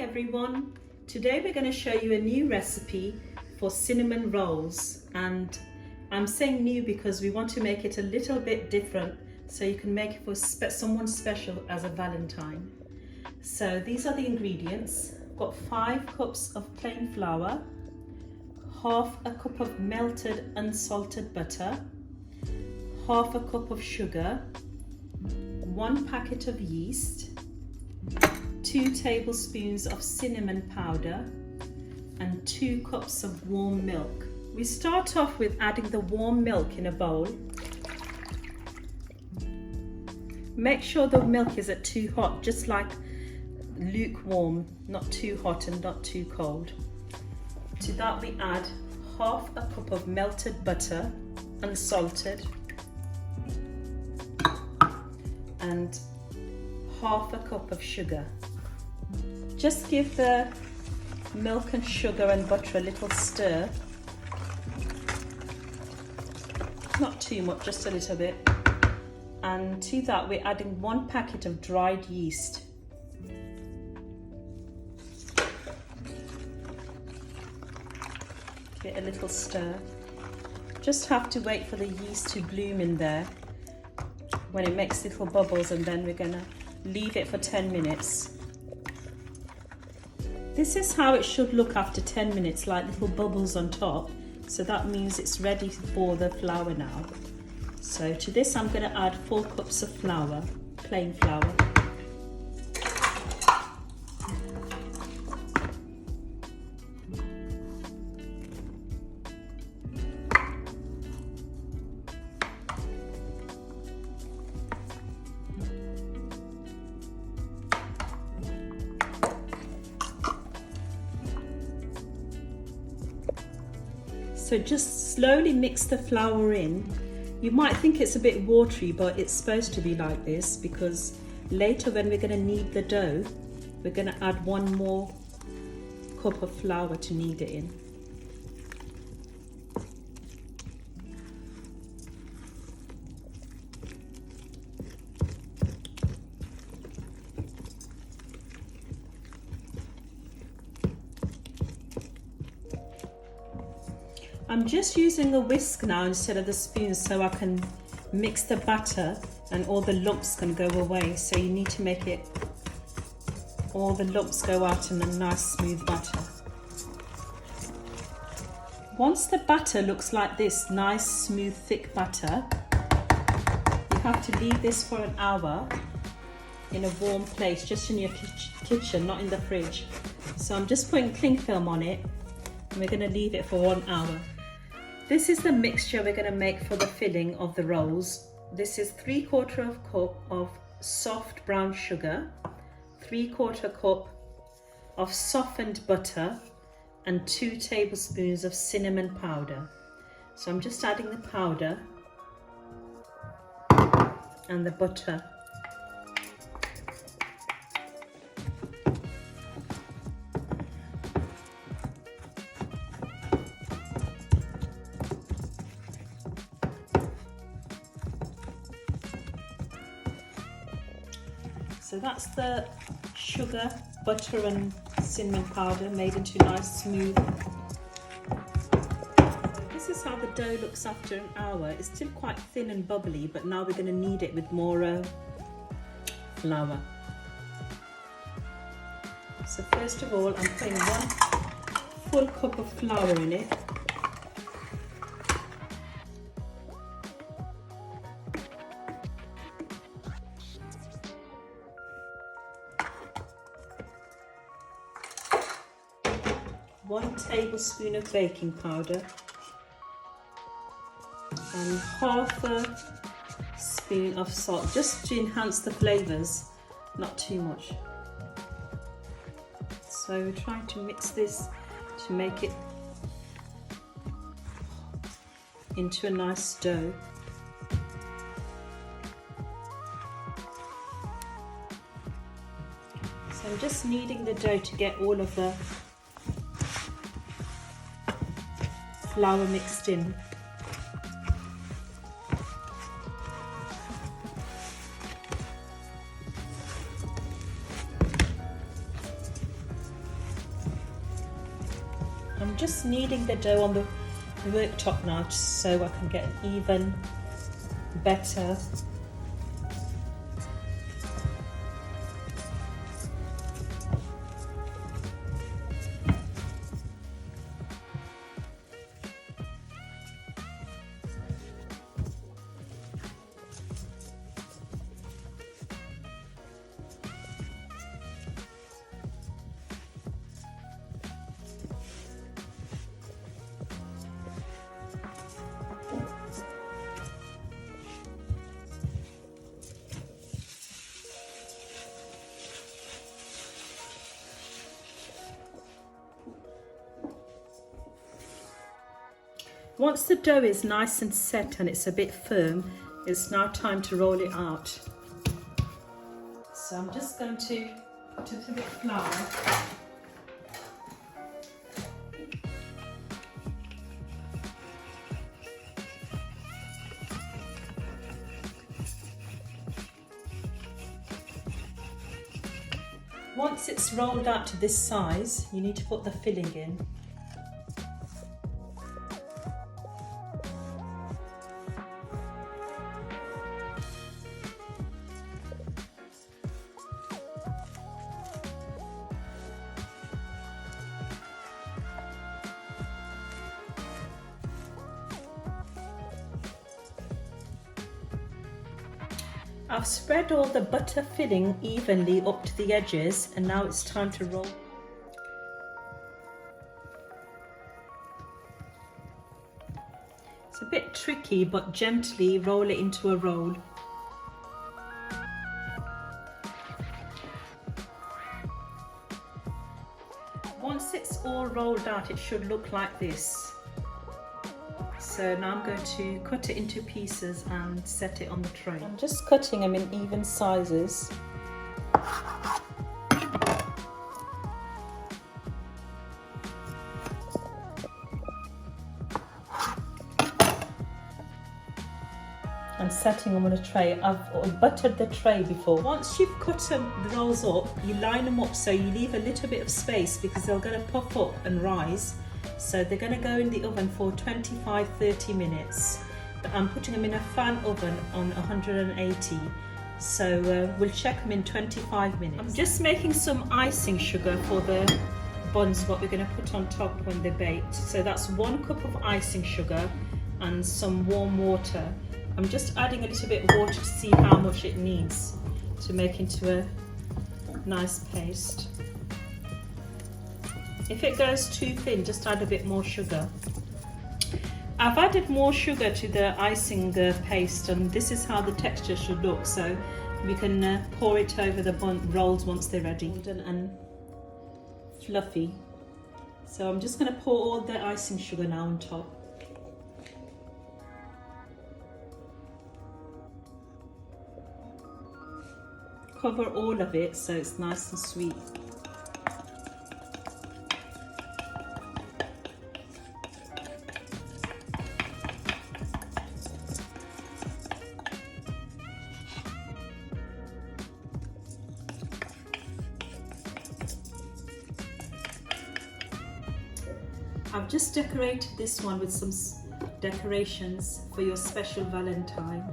everyone. Today we're going to show you a new recipe for cinnamon rolls, and I'm saying new because we want to make it a little bit different so you can make it for someone special as a Valentine. So these are the ingredients. I've got 5 cups of plain flour, half a cup of melted unsalted butter, half a cup of sugar, 1 packet of yeast, 2 tablespoons of cinnamon powder, and 2 cups of warm milk. We start off with adding the warm milk in a bowl. Make sure the milk isn't too hot, just like lukewarm, not too hot and not too cold. To that we add half a cup of melted butter, unsalted, and half a cup of sugar. Just give the milk and sugar and butter a little stir. Not too much, just a little bit. And to that we're adding 1 packet of dried yeast. Give it a little stir. Just have to wait for the yeast to bloom in there when it makes little bubbles, and then we're gonna leave it for 10 minutes. This is how it should look after 10 minutes, like little bubbles on top. So that means it's ready for the flour now. So to this I'm going to add 4 cups of flour, plain flour. So just slowly mix the flour in. You might think it's a bit watery, but it's supposed to be like this because later when we're going to knead the dough, we're going to add 1 more cup of flour to knead it in. I'm just using a whisk now instead of the spoon so I can mix the batter and all the lumps can go away. So you need to make it, all the lumps go out in a nice smooth batter. Once the batter looks like this, nice smooth thick batter, you have to leave this for an hour in a warm place, just in your kitchen, not in the fridge. So I'm just putting cling film on it and we're going to leave it for 1 hour. This is the mixture we're going to make for the filling of the rolls. This is 3/4 cup of soft brown sugar, 3/4 cup of softened butter, and 2 tablespoons of cinnamon powder. So I'm just adding the powder and the butter. So that's the sugar, butter and cinnamon powder made into nice smooth. This is how the dough looks after an hour. It's still quite thin and bubbly, but now we're going to knead it with more flour. So first of all, I'm putting 1 full cup of flour in it. One tablespoon of baking powder and half a spoon of salt, just to enhance the flavours, not too much. So we're trying to mix this to make it into a nice dough. So I'm just kneading the dough to get all of the flour mixed in. I'm just kneading the dough on the worktop now so I can get an even better Once the dough is nice and set and it's a bit firm, it's now time to roll it out. So I'm just going to put a little bit of flour. Once it's rolled out to this size, you need to put the filling in. I've spread all the butter filling evenly up to the edges, and now it's time to roll. It's a bit tricky, but gently roll it into a roll. Once it's all rolled out, it should look like this. So now I'm going to cut it into pieces and set it on the tray. I'm just cutting them in even sizes. And setting them on a tray. I've buttered the tray before. Once you've cut the rolls up, you line them up so you leave a little bit of space because they're going to puff up and rise. So they're going to go in the oven for 25-30 minutes. I'm putting them in a fan oven on 180. So we'll check them in 25 minutes. I'm just making some icing sugar for the buns, what we're going to put on top when they're baked. So that's 1 cup of icing sugar and some warm water. I'm just adding a little bit of water to see how much it needs to make into a nice paste. If it goes too thin, just add a bit more sugar. I've added more sugar to the icing paste, and this is how the texture should look. So we can pour it over the rolls once they're ready and fluffy. So I'm just going to pour all the icing sugar now on top. Cover all of it so it's nice and sweet. I've just decorated this one with some decorations for your special Valentine.